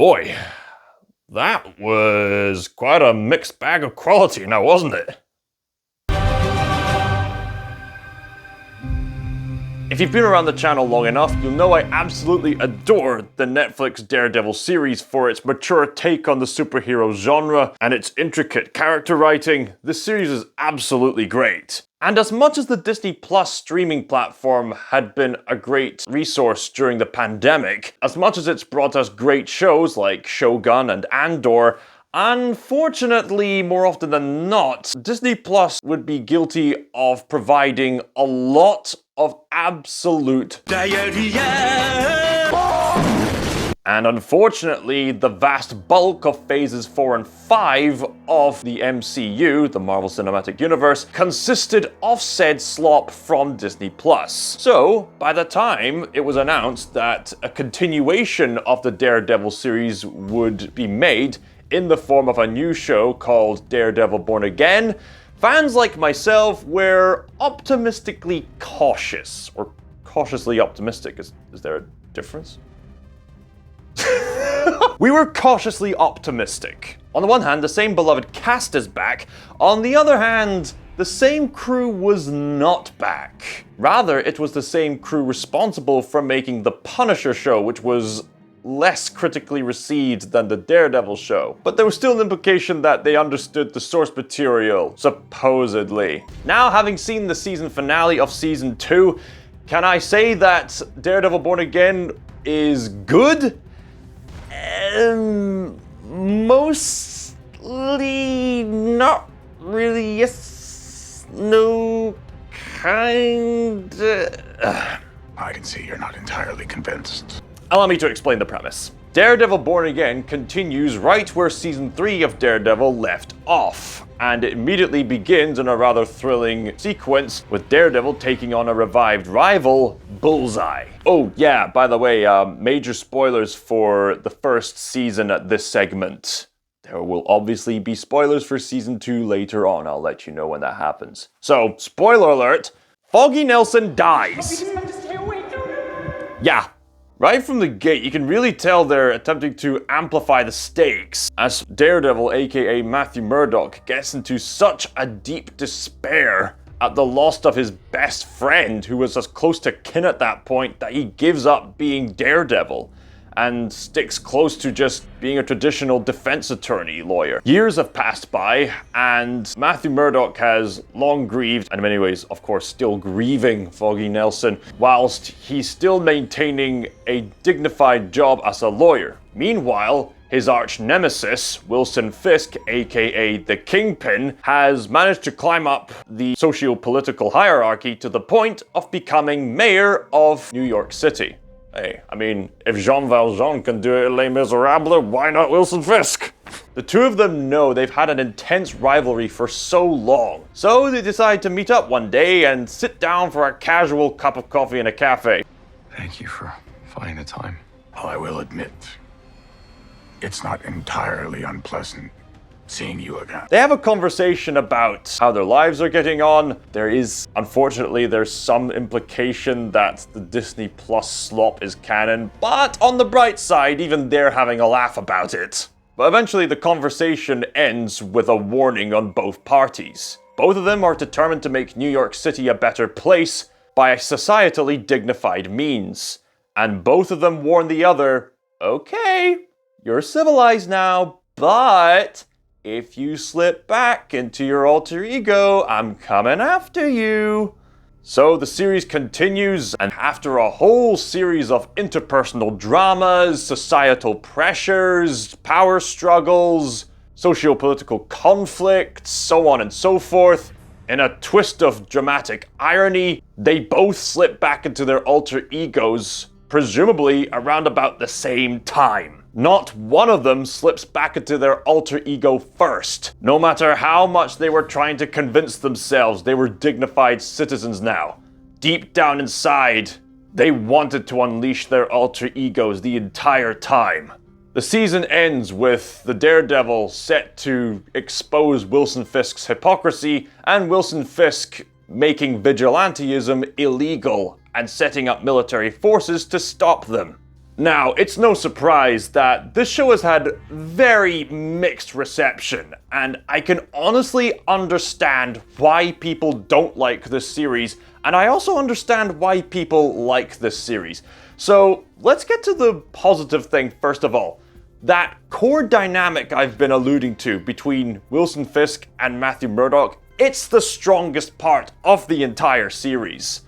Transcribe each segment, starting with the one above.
Boy, that was quite a mixed bag of quality now, wasn't it? If you've been around the channel long enough, you'll know I absolutely adore the Netflix Daredevil series for its mature take on the superhero genre and its intricate character writing. This series is absolutely great. And as much as the Disney Plus streaming platform had been a great resource during the pandemic, as much as it's brought us great shows like Shogun and Andor, unfortunately, more often than not, Disney Plus would be guilty of providing a lot of absolute diarrhea. And unfortunately, the vast bulk of phases 4 and 5 of the MCU, the Marvel Cinematic Universe, consisted of said slop from Disney Plus. So, by the time it was announced that a continuation of the Daredevil series would be made in the form of a new show called Daredevil Born Again, fans like myself were optimistically cautious, or cautiously optimistic. Is there a difference? We were cautiously optimistic. On the one hand, the same beloved cast is back. On the other hand, the same crew was not back. Rather, it was the same crew responsible for making The Punisher show, which was less critically received than the Daredevil show. But there was still an implication that they understood the source material, supposedly. Now, having seen the season finale of season 2, can I say that Daredevil Born Again is good? Mostly not really. Yes, no, kind. I can see you're not entirely convinced. Allow me to explain the premise. Daredevil Born Again continues right where season 3 of Daredevil left off, and it immediately begins in a rather thrilling sequence with Daredevil taking on a revived rival, Bullseye. Oh yeah, by the way, major spoilers for the first season at this segment. There will obviously be spoilers for season 2 later on. I'll let you know when that happens. So, spoiler alert, Foggy Nelson dies. Yeah. Right from the gate, you can really tell they're attempting to amplify the stakes, as Daredevil, aka Matthew Murdock, gets into such a deep despair at the loss of his best friend, who was as close to kin at that point, that he gives up being Daredevil and sticks close to just being a traditional defense attorney lawyer. Years have passed by, and Matthew Murdock has long grieved, and in many ways, of course, still grieving Foggy Nelson, whilst he's still maintaining a dignified job as a lawyer. Meanwhile, his arch nemesis, Wilson Fisk, aka the Kingpin, has managed to climb up the socio-political hierarchy to the point of becoming mayor of New York City. Hey, I mean, if Jean Valjean can do it in Les Miserables, why not Wilson Fisk? The two of them know they've had an intense rivalry for so long, so they decide to meet up one day and sit down for a casual cup of coffee in a cafe. Thank you for finding the time. Well, I will admit, it's not entirely unpleasant seeing you again. They have a conversation about how their lives are getting on. Unfortunately, there's some implication that the Disney Plus slop is canon, but on the bright side, even they're having a laugh about it. But eventually the conversation ends with a warning on both parties. Both of them are determined to make New York City a better place by societally dignified means. And both of them warn the other, okay, you're civilized now, but if you slip back into your alter ego, I'm coming after you. So the series continues, and after a whole series of interpersonal dramas, societal pressures, power struggles, socio-political conflicts, so on and so forth, in a twist of dramatic irony, they both slip back into their alter egos, presumably around about the same time. Not one of them slips back into their alter ego first. No matter how much they were trying to convince themselves they were dignified citizens now, deep down inside, they wanted to unleash their alter egos the entire time. The season ends with the Daredevil set to expose Wilson Fisk's hypocrisy and Wilson Fisk making vigilantism illegal and setting up military forces to stop them. Now, it's no surprise that this show has had very mixed reception, and I can honestly understand why people don't like this series, and I also understand why people like this series. So, let's get to the positive thing first of all. That core dynamic I've been alluding to between Wilson Fisk and Matthew Murdock, it's the strongest part of the entire series.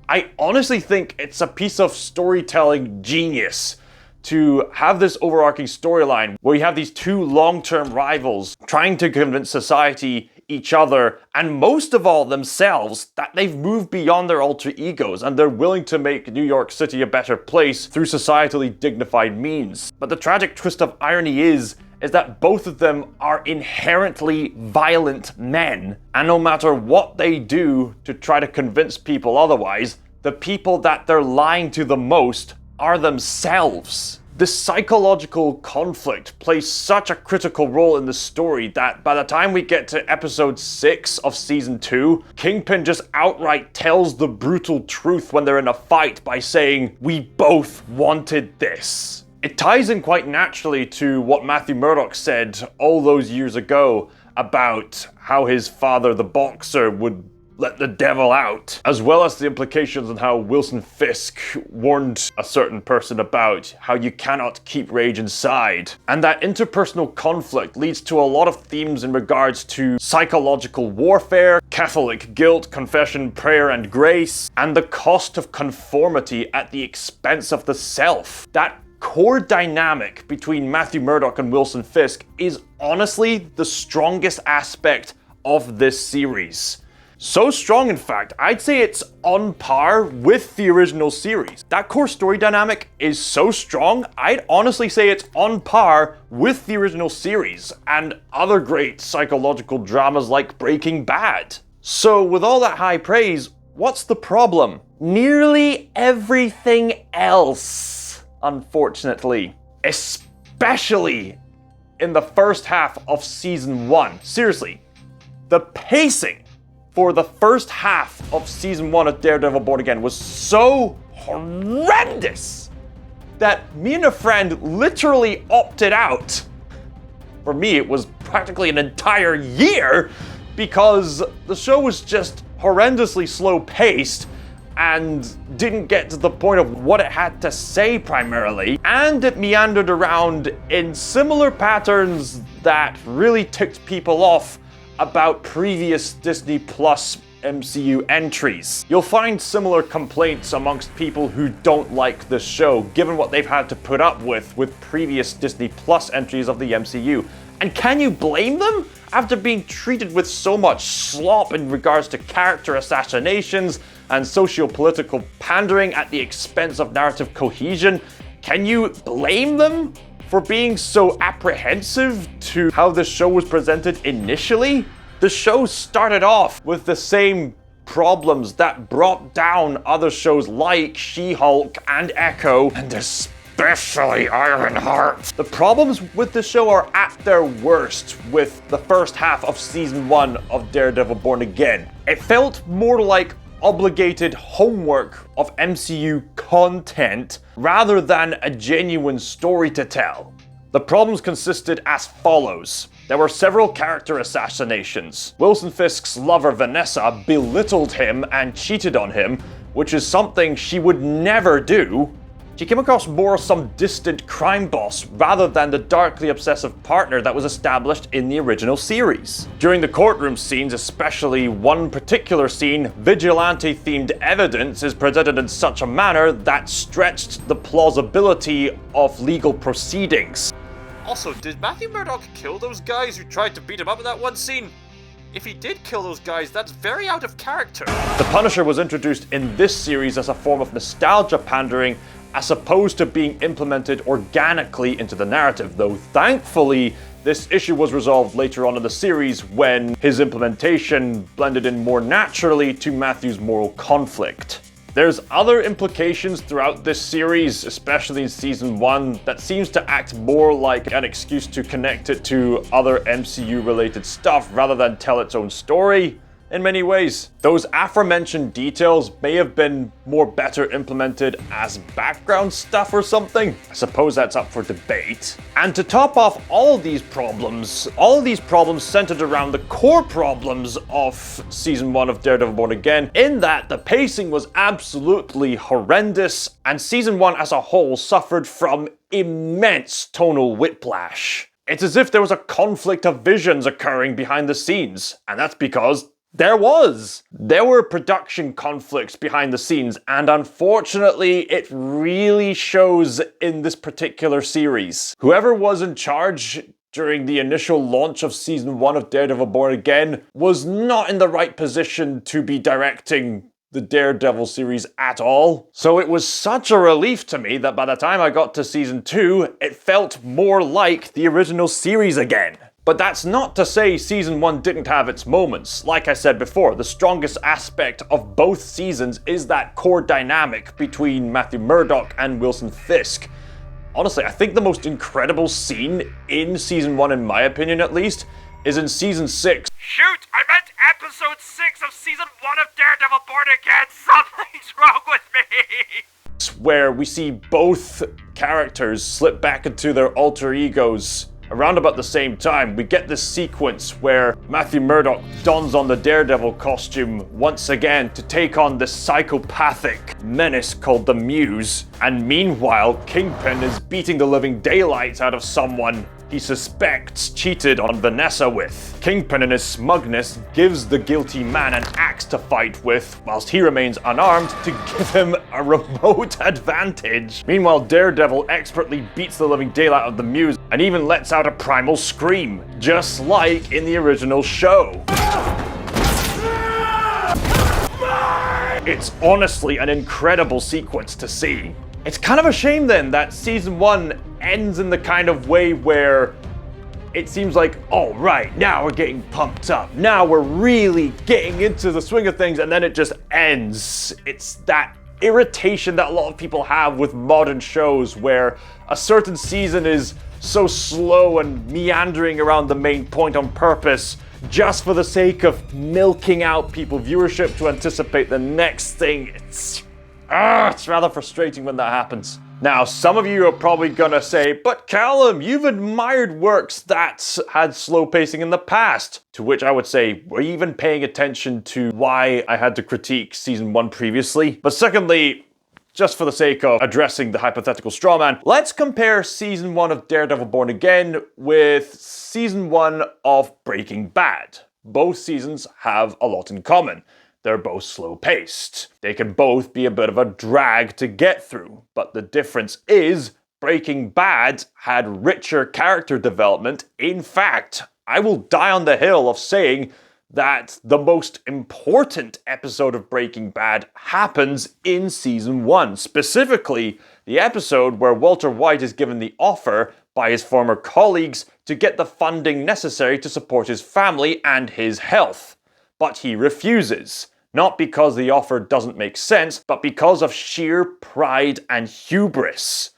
I honestly think it's a piece of storytelling genius to have this overarching storyline where you have these two long-term rivals trying to convince society, each other, and most of all themselves, that they've moved beyond their alter egos and they're willing to make New York City a better place through societally dignified means. But the tragic twist of irony is that both of them are inherently violent men, and no matter what they do to try to convince people otherwise, the people that they're lying to the most are themselves. This psychological conflict plays such a critical role in the story that by the time we get to episode 6 of season 2, Kingpin just outright tells the brutal truth when they're in a fight by saying, "We both wanted this." It ties in quite naturally to what Matthew Murdock said all those years ago about how his father, the boxer, would let the devil out, as well as the implications on how Wilson Fisk warned a certain person about how you cannot keep rage inside. And that interpersonal conflict leads to a lot of themes in regards to psychological warfare, Catholic guilt, confession, prayer, and grace, and the cost of conformity at the expense of the self. That core dynamic between Matthew Murdock and Wilson Fisk is honestly the strongest aspect of this series. So strong, in fact, I'd say it's on par with the original series. That core story dynamic is so strong, I'd honestly say it's on par with the original series and other great psychological dramas like Breaking Bad. So with all that high praise, what's the problem? Nearly everything else, unfortunately. Especially in the first half of season 1. Seriously, the pacing for the first half of season 1 of Daredevil Born Again was so horrendous that me and a friend literally opted out. For me, it was practically an entire year because the show was just horrendously slow-paced and didn't get to the point of what it had to say primarily, and it meandered around in similar patterns that really ticked people off about previous Disney Plus MCU entries. You'll find similar complaints amongst people who don't like this show, given what they've had to put up with previous Disney Plus entries of the MCU. And can you blame them? After being treated with so much slop in regards to character assassinations and socio-political pandering at the expense of narrative cohesion, can you blame them for being so apprehensive to how the show was presented initially? The show started off with the same problems that brought down other shows like She-Hulk and Echo, and especially Ironheart. The problems with the show are at their worst with the first half of season 1 of Daredevil Born Again. It felt more like obligated homework of MCU content rather than a genuine story to tell. The problems consisted as follows. There were several character assassinations. Wilson Fisk's lover Vanessa belittled him and cheated on him, which is something she would never do. She came across more as some distant crime boss rather than the darkly obsessive partner that was established in the original series. During the courtroom scenes, especially one particular scene, vigilante-themed evidence is presented in such a manner that stretched the plausibility of legal proceedings. Also, did Matthew Murdock kill those guys who tried to beat him up in that one scene? If he did kill those guys, that's very out of character. The Punisher was introduced in this series as a form of nostalgia pandering, as opposed to being implemented organically into the narrative, though thankfully this issue was resolved later on in the series when his implementation blended in more naturally to Matthew's moral conflict. There's other implications throughout this series, especially in season 1, that seems to act more like an excuse to connect it to other MCU related stuff rather than tell its own story. in many ways. Those aforementioned details may have been more better implemented as background stuff or something. I suppose that's up for debate. And to top off all of these problems centered around the core problems of Season 1 of Daredevil Born Again, in that the pacing was absolutely horrendous, and Season 1 as a whole suffered from immense tonal whiplash. It's as if there was a conflict of visions occurring behind the scenes, and that's because there were production conflicts behind the scenes, and unfortunately it really shows in this particular series. Whoever was in charge during the initial launch of Season 1 of Daredevil Born Again was not in the right position to be directing the Daredevil series at all. So it was such a relief to me that by the time I got to Season 2, it felt more like the original series again. But that's not to say Season 1 didn't have its moments. Like I said before, the strongest aspect of both seasons is that core dynamic between Matthew Murdock and Wilson Fisk. Honestly, I think the most incredible scene in Season 1, in my opinion at least, is in Season 6. Shoot! I meant Episode 6 of Season 1 of Daredevil Born Again! Something's wrong with me! Where we see both characters slip back into their alter egos around about the same time. We get this sequence where Matthew Murdock dons on the Daredevil costume once again to take on this psychopathic menace called the Muse, and meanwhile Kingpin is beating the living daylights out of someone he suspects cheated on Vanessa with. Kingpin in his smugness gives the guilty man an axe to fight with, whilst he remains unarmed to give him a remote advantage. Meanwhile, Daredevil expertly beats the living daylight out of the Muse and even lets out a primal scream, just like in the original show. It's honestly an incredible sequence to see. It's kind of a shame then that Season 1 ends in the kind of way where it seems like, oh right, now we're getting pumped up. Now we're really getting into the swing of things, and then it just ends. It's that irritation that a lot of people have with modern shows where a certain season is so slow and meandering around the main point on purpose just for the sake of milking out people viewership to anticipate the next thing. It's rather frustrating when that happens. Now, some of you are probably gonna say, but Callum, you've admired works that had slow pacing in the past. To which I would say, were you even paying attention to why I had to critique Season 1 previously? But secondly, just for the sake of addressing the hypothetical strawman, let's compare Season 1 of Daredevil Born Again with Season 1 of Breaking Bad. Both seasons have a lot in common. They're both slow-paced. They can both be a bit of a drag to get through. But the difference is, Breaking Bad had richer character development. In fact, I will die on the hill of saying that the most important episode of Breaking Bad happens in Season 1. Specifically, the episode where Walter White is given the offer by his former colleagues to get the funding necessary to support his family and his health. But he refuses. Not because the offer doesn't make sense, but because of sheer pride and hubris.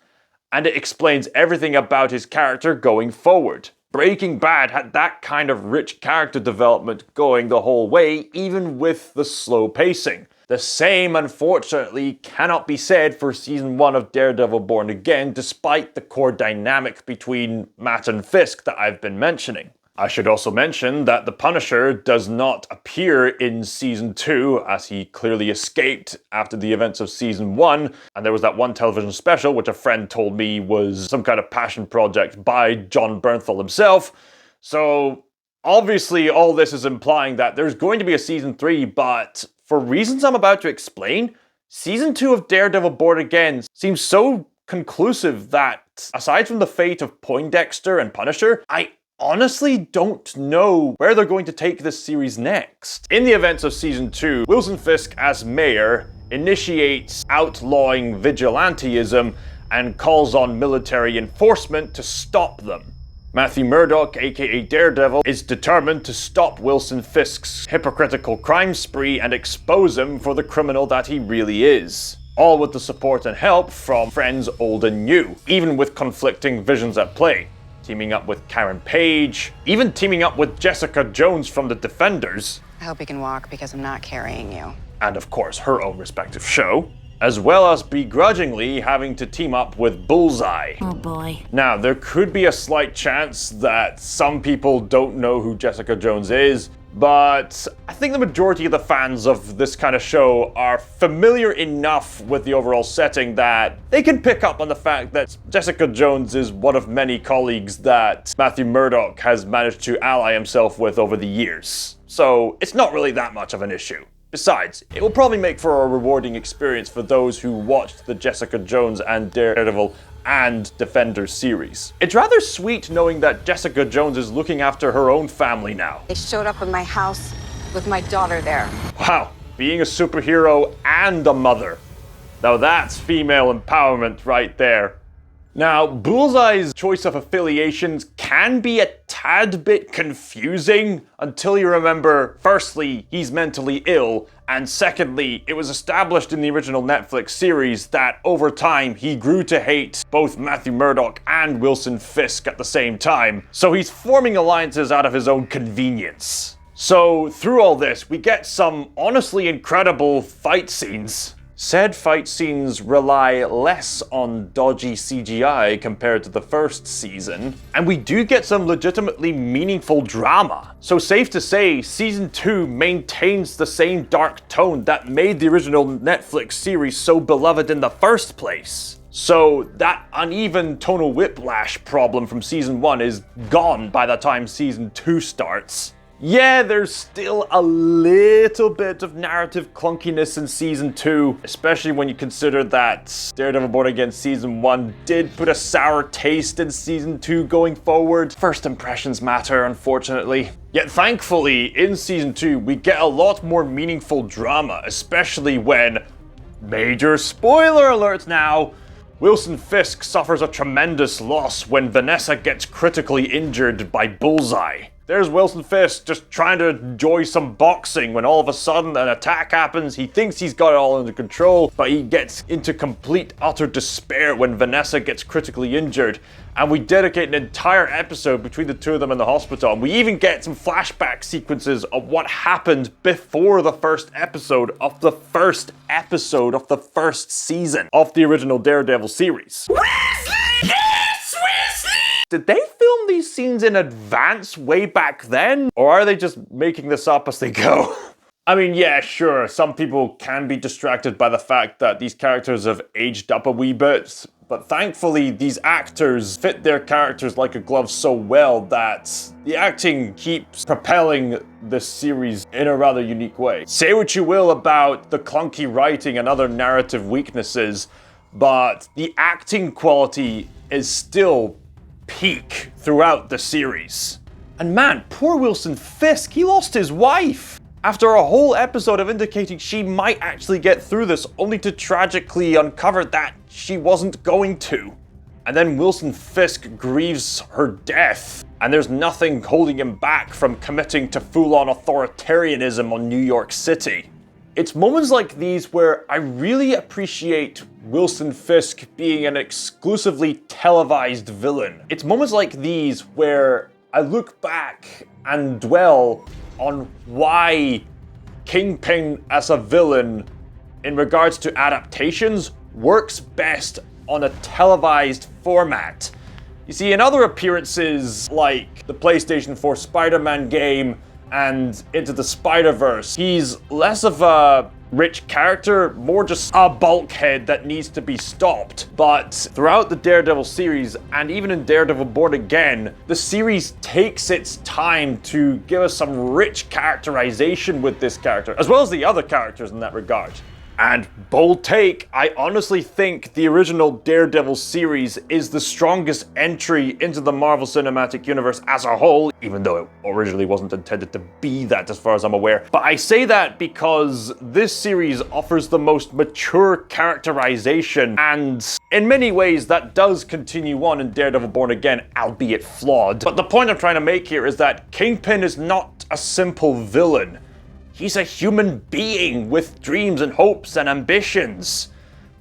And it explains everything about his character going forward. Breaking Bad had that kind of rich character development going the whole way, even with the slow pacing. The same, unfortunately, cannot be said for Season 1 of Daredevil Born Again, despite the core dynamic between Matt and Fisk that I've been mentioning. I should also mention that the Punisher does not appear in Season 2, as he clearly escaped after the events of Season 1, and there was that one television special which a friend told me was some kind of passion project by Jon Bernthal himself. So obviously all this is implying that there's going to be a Season 3, but for reasons I'm about to explain, Season 2 of Daredevil Born Again seems so conclusive that, aside from the fate of Poindexter and Punisher, I honestly don't know where they're going to take this series next. In the events of Season 2, Wilson Fisk as mayor initiates outlawing vigilanteism and calls on military enforcement to stop them. Matthew Murdock, aka Daredevil, is determined to stop Wilson Fisk's hypocritical crime spree and expose him for the criminal that he really is. All with the support and help from friends old and new, even with conflicting visions at play. Teaming up with Karen Page, even teaming up with Jessica Jones from The Defenders. I hope you can walk because I'm not carrying you. And of course her own respective show, as well as begrudgingly having to team up with Bullseye. Oh boy. Now, there could be a slight chance that some people don't know who Jessica Jones is, but I think the majority of the fans of this kind of show are familiar enough with the overall setting that they can pick up on the fact that Jessica Jones is one of many colleagues that Matthew Murdock has managed to ally himself with over the years. So it's not really that much of an issue. Besides, it will probably make for a rewarding experience for those who watched the Jessica Jones and Daredevil and Defenders series. It's rather sweet knowing that Jessica Jones is looking after her own family now. They showed up at my house with my daughter there. Wow, being a superhero and a mother. Now that's female empowerment right there. Now, Bullseye's choice of affiliations can be a tad bit confusing until you remember, firstly, he's mentally ill, and secondly, it was established in the original Netflix series that over time he grew to hate both Matthew Murdock and Wilson Fisk at the same time, so he's forming alliances out of his own convenience. So through all this, we get some honestly incredible fight scenes. Said fight scenes rely less on dodgy CGI compared to the first season, and we do get some legitimately meaningful drama. So safe to say, season 2 maintains the same dark tone that made the original Netflix series so beloved in the first place. So that uneven tonal whiplash problem from season 1 is gone by the time season 2 starts. Yeah, there's still a little bit of narrative clunkiness in season 2, especially when you consider that Daredevil Born Again season 1 did put a sour taste in season 2 going forward. First impressions matter, unfortunately. Yet thankfully, in season 2, we get a lot more meaningful drama, especially when, major spoiler alert now, Wilson Fisk suffers a tremendous loss when Vanessa gets critically injured by Bullseye. There's Wilson Fisk just trying to enjoy some boxing when all of a sudden an attack happens. He thinks he's got it all under control, but he gets into complete utter despair when Vanessa gets critically injured. And we dedicate an entire episode between the two of them in the hospital. And we even get some flashback sequences of what happened before the first episode of the first season of the original Daredevil series. Wesley! Yes, Wesley! Did they film these scenes in advance way back then? Or are they just making this up as they go? I mean, yeah, sure, some people can be distracted by the fact that these characters have aged up a wee bit, but thankfully these actors fit their characters like a glove so well that the acting keeps propelling this series in a rather unique way. Say what you will about the clunky writing and other narrative weaknesses, but the acting quality is still peak throughout the series. And man, poor Wilson Fisk, he lost his wife after a whole episode of indicating she might actually get through this, only to tragically uncover that she wasn't going to. And then Wilson Fisk grieves her death, and there's nothing holding him back from committing to full-on authoritarianism on New York City. It's moments like these where I really appreciate Wilson Fisk being an exclusively televised villain. It's moments like these where I look back and dwell on why Kingpin as a villain in regards to adaptations works best on a televised format. You see, in other appearances like the PlayStation 4 Spider-Man game and Into the Spider-Verse, he's less of a rich character, more just a bulkhead that needs to be stopped. But throughout the Daredevil series, and even in Daredevil Born Again, the series takes its time to give us some rich characterization with this character, as well as the other characters in that regard. And bold take, I honestly think the original Daredevil series is the strongest entry into the Marvel Cinematic Universe as a whole, even though it originally wasn't intended to be that as far as I'm aware. But I say that because this series offers the most mature characterization, and in many ways that does continue on in Daredevil Born Again, albeit flawed. But the point I'm trying to make here is that Kingpin is not a simple villain. He's a human being with dreams and hopes and ambitions.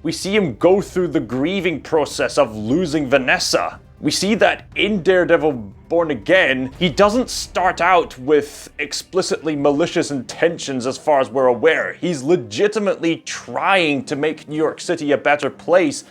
We see him go through the grieving process of losing Vanessa. We see that in Daredevil Born Again, he doesn't start out with explicitly malicious intentions as far as we're aware. He's legitimately trying to make New York City a better place,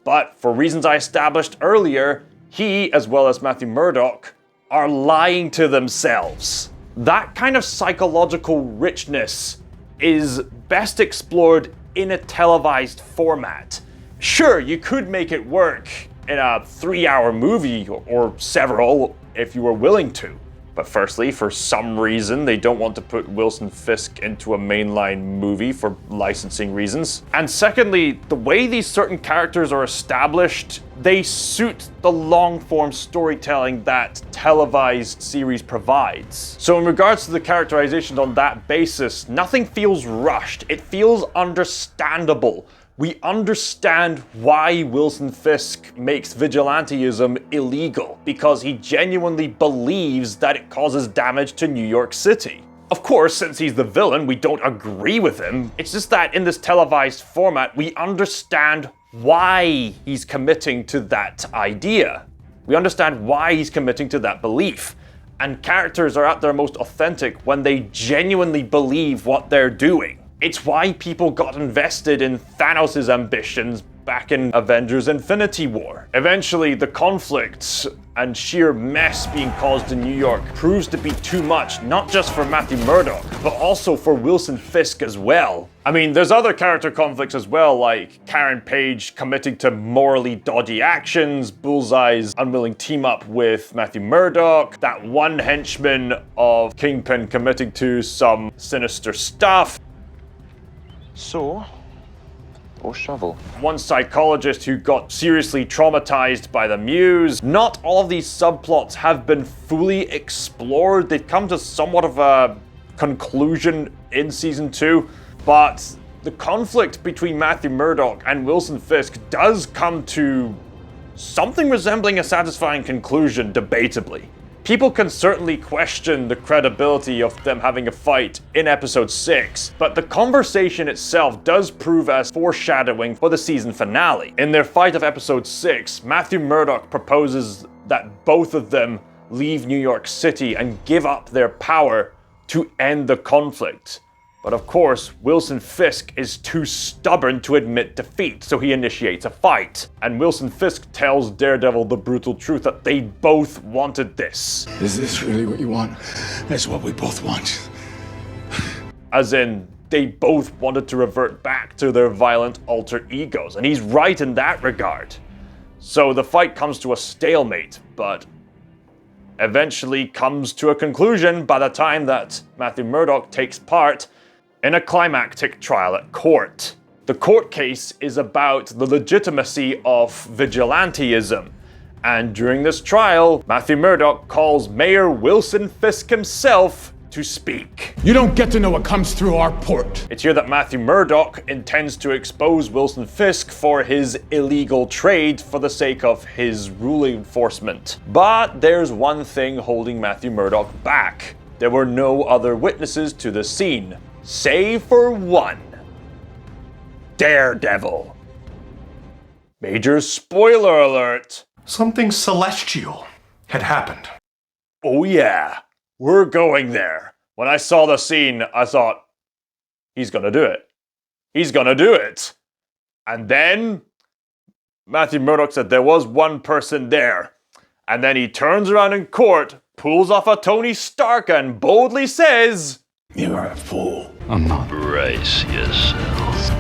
but for reasons I established earlier, he, as well as Matthew Murdock, are lying to themselves. That kind of psychological richness is best explored in a televised format. Sure, you could make it work in a 3-hour movie or several if you were willing to. But firstly, for some reason, they don't want to put Wilson Fisk into a mainline movie for licensing reasons. And secondly, the way these certain characters are established, they suit the long-form storytelling that televised series provides. So in regards to the characterizations on that basis, nothing feels rushed. It feels understandable. We understand why Wilson Fisk makes vigilantism illegal, because he genuinely believes that it causes damage to New York City. Of course, since he's the villain, we don't agree with him. It's just that in this televised format, we understand why he's committing to that idea. We understand why he's committing to that belief. And characters are at their most authentic when they genuinely believe what they're doing. It's why people got invested in Thanos' ambitions back in Avengers Infinity War. Eventually, the conflicts and sheer mess being caused in New York proves to be too much, not just for Matthew Murdock, but also for Wilson Fisk as well. I mean, there's other character conflicts as well, like Karen Page committing to morally dodgy actions, Bullseye's unwilling team up with Matthew Murdock, that one henchman of Kingpin committing to some sinister stuff. Saw or shovel? One psychologist who got seriously traumatized by the Muse. Not all of these subplots have been fully explored. They've come to somewhat of a conclusion in season 2, but the conflict between Matthew Murdock and Wilson Fisk does come to something resembling a satisfying conclusion, debatably. People can certainly question the credibility of them having a fight in episode 6, but the conversation itself does prove as foreshadowing for the season finale. In their fight of episode 6, Matthew Murdock proposes that both of them leave New York City and give up their power to end the conflict. But of course, Wilson Fisk is too stubborn to admit defeat, so he initiates a fight. And Wilson Fisk tells Daredevil the brutal truth that they both wanted this. Is this really what you want? That's what we both want. As in, they both wanted to revert back to their violent alter egos, and he's right in that regard. So the fight comes to a stalemate, but eventually comes to a conclusion by the time that Matthew Murdock takes part in a climactic trial at court. The court case is about the legitimacy of vigilantism, and during this trial, Matthew Murdock calls Mayor Wilson Fisk himself to speak. You don't get to know what comes through our port. It's here that Matthew Murdock intends to expose Wilson Fisk for his illegal trade for the sake of his rule enforcement. But there's one thing holding Matthew Murdock back. There were no other witnesses to the scene. Save for one. Daredevil. Major spoiler alert. Something celestial had happened. Oh yeah, we're going there. When I saw the scene, I thought, he's gonna do it. He's gonna do it. And then Matthew Murdock said there was one person there. And then he turns around in court, pulls off a Tony Stark and boldly says, You are a fool. I'm not. Brace yourself.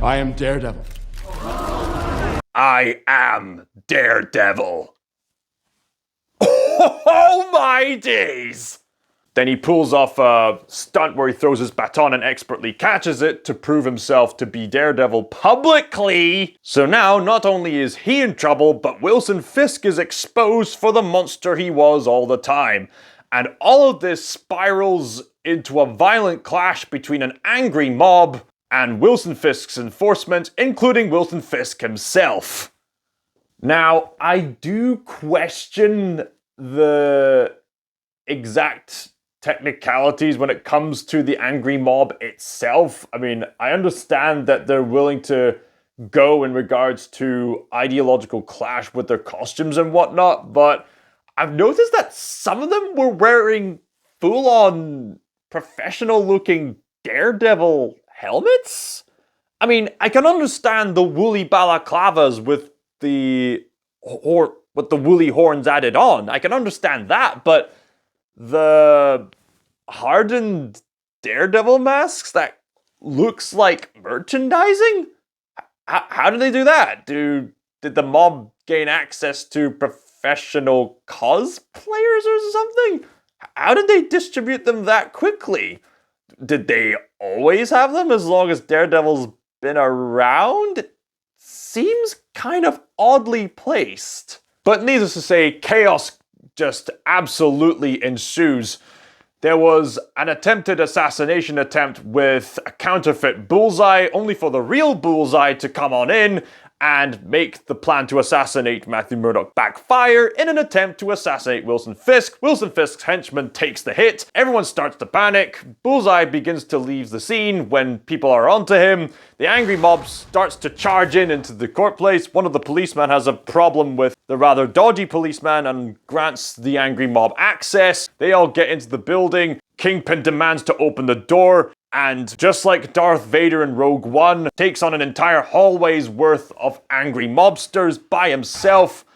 I am Daredevil. I am Daredevil. Oh my days! Then he pulls off a stunt where he throws his baton and expertly catches it to prove himself to be Daredevil publicly. So now, not only is he in trouble, but Wilson Fisk is exposed for the monster he was all the time. And all of this spirals into a violent clash between an angry mob and Wilson Fisk's enforcement, including Wilson Fisk himself. Now, I do question the exact technicalities when it comes to the angry mob itself. I mean, I understand that they're willing to go in regards to ideological clash with their costumes and whatnot, but I've noticed that some of them were wearing full-on professional-looking Daredevil helmets. I mean, I can understand the woolly balaclavas with the woolly horns added on. I can understand that, but the hardened Daredevil masks that looks like merchandising? How did they do that? Did the mob gain access to professional cosplayers or something? How did they distribute them that quickly? Did they always have them as long as Daredevil's been around? It seems kind of oddly placed. But needless to say, chaos just absolutely ensues. There was an attempted assassination attempt with a counterfeit Bullseye, only for the real Bullseye to come on in and make the plan to assassinate Matthew Murdock backfire in an attempt to assassinate Wilson Fisk. Wilson Fisk's henchman takes the hit. Everyone starts to panic. Bullseye begins to leave the scene when people are onto him. The angry mob starts to charge into the court place. One of the policemen has a problem with the rather dodgy policeman and grants the angry mob access. They all get into the building. Kingpin demands to open the door. And just like Darth Vader in Rogue One, takes on an entire hallway's worth of angry mobsters by himself.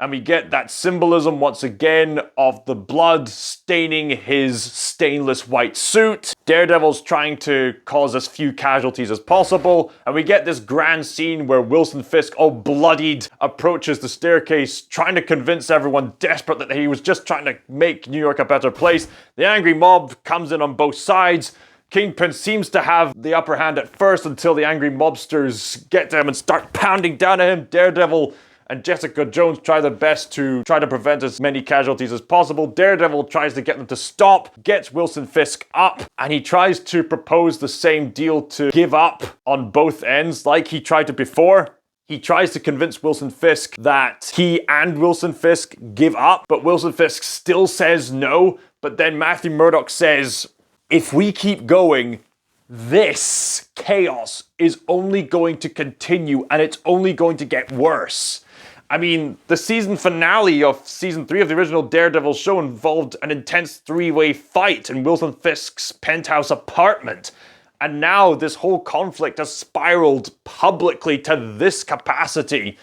And we get that symbolism once again of the blood staining his stainless white suit. Daredevil's trying to cause as few casualties as possible. And we get this grand scene where Wilson Fisk, all bloodied, approaches the staircase, trying to convince everyone desperate that he was just trying to make New York a better place. The angry mob comes in on both sides. Kingpin seems to have the upper hand at first until the angry mobsters get to him and start pounding down at him. Daredevil and Jessica Jones try their best to try to prevent as many casualties as possible. Daredevil tries to get them to stop, gets Wilson Fisk up, and he tries to propose the same deal to give up on both ends like he tried to before. He tries to convince Wilson Fisk that he and Wilson Fisk give up, but Wilson Fisk still says no. But then Matthew Murdock says, if we keep going, this chaos is only going to continue and it's only going to get worse. I mean, the season finale of season 3 of the original Daredevil show involved an intense three-way fight in Wilson Fisk's penthouse apartment. And now this whole conflict has spiraled publicly to this capacity.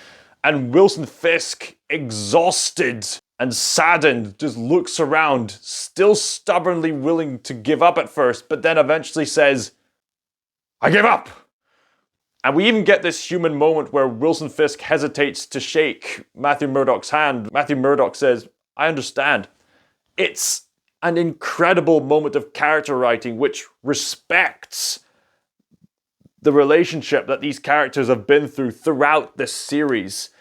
And Wilson Fisk, exhausted and saddened, just looks around, still stubbornly willing to give up at first, but then eventually says, I give up! And we even get this human moment where Wilson Fisk hesitates to shake Matthew Murdock's hand. Matthew Murdock says, I understand. It's an incredible moment of character writing which respects the relationship that these characters have been through throughout this series.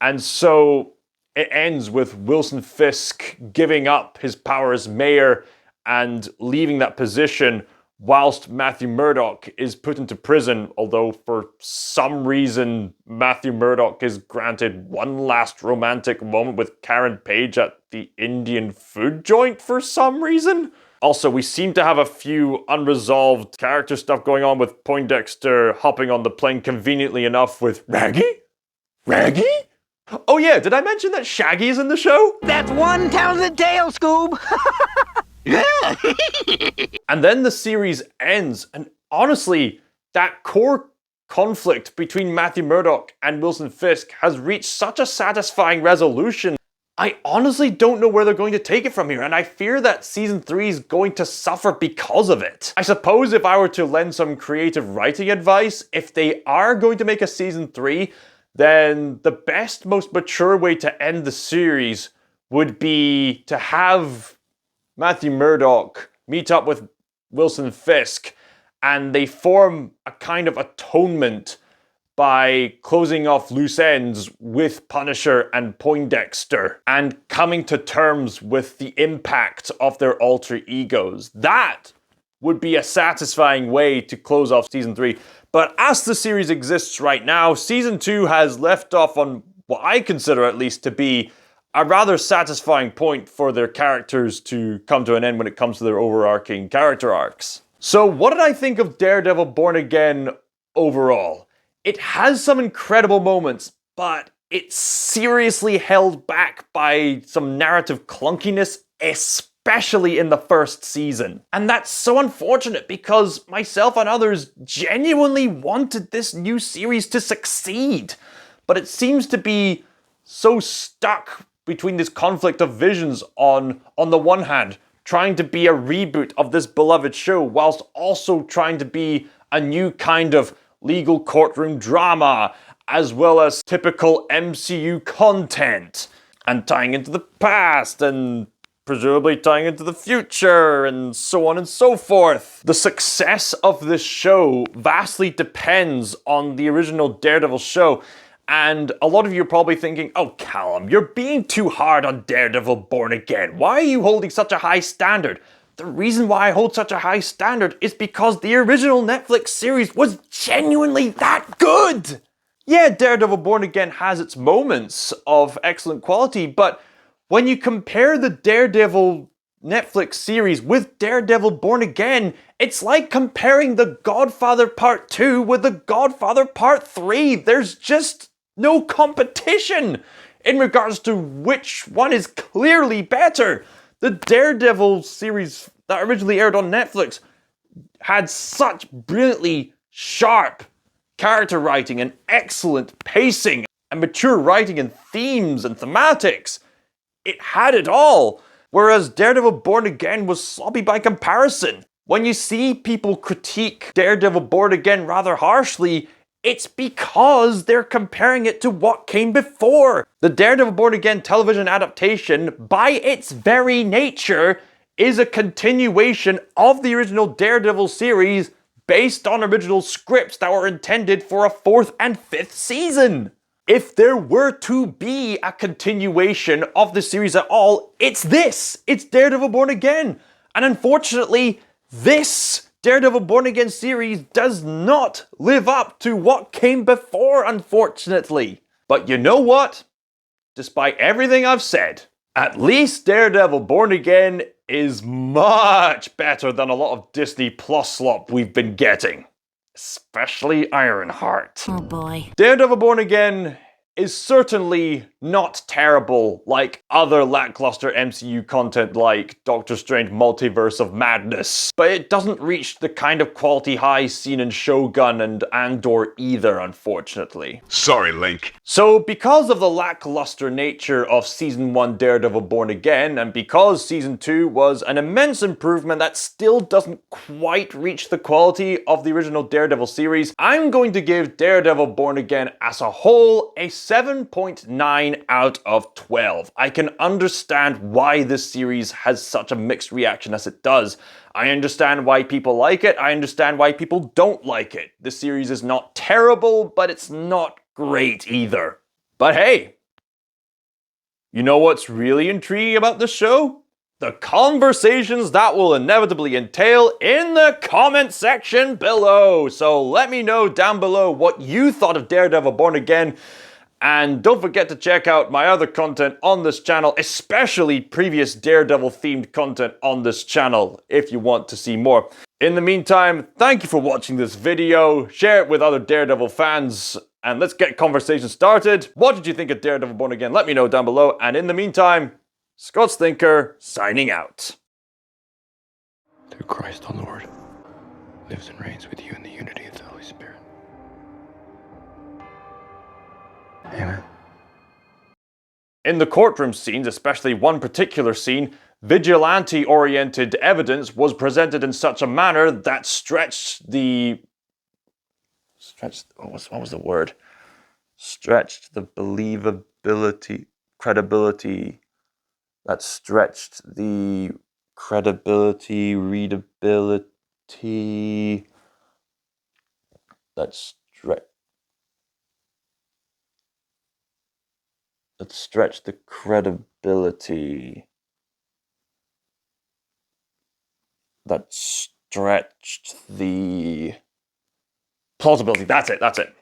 And so it ends with Wilson Fisk giving up his power as mayor and leaving that position whilst Matthew Murdock is put into prison, although for some reason Matthew Murdock is granted one last romantic moment with Karen Page at the Indian food joint for some reason. Also, we seem to have a few unresolved character stuff going on with Poindexter hopping on the plane conveniently enough with Raggy? Raggy? Oh yeah, did I mention that Shaggy is in the show? That's one talented tale, Scoob! And then the series ends, and honestly, that core conflict between Matthew Murdock and Wilson Fisk has reached such a satisfying resolution. I honestly don't know where they're going to take it from here, and I fear that season 3 is going to suffer because of it. I suppose if I were to lend some creative writing advice, if they are going to make a season 3, then the best, most mature way to end the series would be to have Matthew Murdock meet up with Wilson Fisk, and they form a kind of atonement by closing off loose ends with Punisher and Poindexter and coming to terms with the impact of their alter egos. That would be a satisfying way to close off season 3. But as the series exists right now, season 2 has left off on what I consider at least to be a rather satisfying point for their characters to come to an end when it comes to their overarching character arcs. So what did I think of Daredevil Born Again overall? It has some incredible moments, but it's seriously held back by some narrative clunkiness, especially in the first season. And that's so unfortunate because myself and others genuinely wanted this new series to succeed. But it seems to be so stuck between this conflict of visions on the one hand, trying to be a reboot of this beloved show whilst also trying to be a new kind of legal courtroom drama, as well as typical MCU content, and tying into the past, and presumably tying into the future, and so on and so forth. The success of this show vastly depends on the original Daredevil show, and a lot of you are probably thinking, oh Callum, you're being too hard on Daredevil Born Again. Why are you holding such a high standard? The reason why I hold such a high standard is because the original Netflix series was genuinely that good! Yeah, Daredevil Born Again has its moments of excellent quality, but when you compare the Daredevil Netflix series with Daredevil Born Again, it's like comparing The Godfather Part 2 with The Godfather Part 3. There's just no competition in regards to which one is clearly better. The Daredevil series that originally aired on Netflix had such brilliantly sharp character writing and excellent pacing and mature writing and themes and thematics. It had it all, whereas Daredevil Born Again was sloppy by comparison. When you see people critique Daredevil Born Again rather harshly, it's because they're comparing it to what came before. The Daredevil Born Again television adaptation, by its very nature, is a continuation of the original Daredevil series based on original scripts that were intended for a 4th and 5th season. If there were to be a continuation of the series at all, it's this. It's Daredevil Born Again. And unfortunately, this Daredevil Born Again series does not live up to what came before, unfortunately. But you know what? Despite everything I've said, at least Daredevil Born Again is much better than a lot of Disney Plus slop we've been getting. Especially Ironheart. Oh boy. Daredevil Born Again is certainly not terrible like other lackluster MCU content like Doctor Strange Multiverse of Madness, but it doesn't reach the kind of quality highs seen in Shogun and Andor either, unfortunately. Sorry, Link. So because of the lackluster nature of Season 1 Daredevil Born Again, and because Season 2 was an immense improvement that still doesn't quite reach the quality of the original Daredevil series, I'm going to give Daredevil Born Again as a whole a 7.9 out of 12. I can understand why this series has such a mixed reaction as it does. I understand why people like it. I understand why people don't like it. The series is not terrible, but it's not great either. But hey, you know what's really intriguing about this show? The conversations that will inevitably entail in the comment section below. So let me know down below what you thought of Daredevil Born Again. And don't forget to check out my other content on this channel, especially previous Daredevil themed content on this channel if you want to see more. In the meantime, thank you for watching this video. Share it with other Daredevil fans and let's get conversation started. What did you think of Daredevil Born Again? Let me know down below. And in the meantime, ScotsThinker signing out. Through Christ our Lord, lives and reigns with you in the unity of the Holy Spirit. Amen. In the courtroom scenes, especially one particular scene, vigilante-oriented evidence was presented in such a manner that stretched the believability, credibility, that stretched the credibility, readability, that stretched the credibility, that stretched the plausibility. That's it.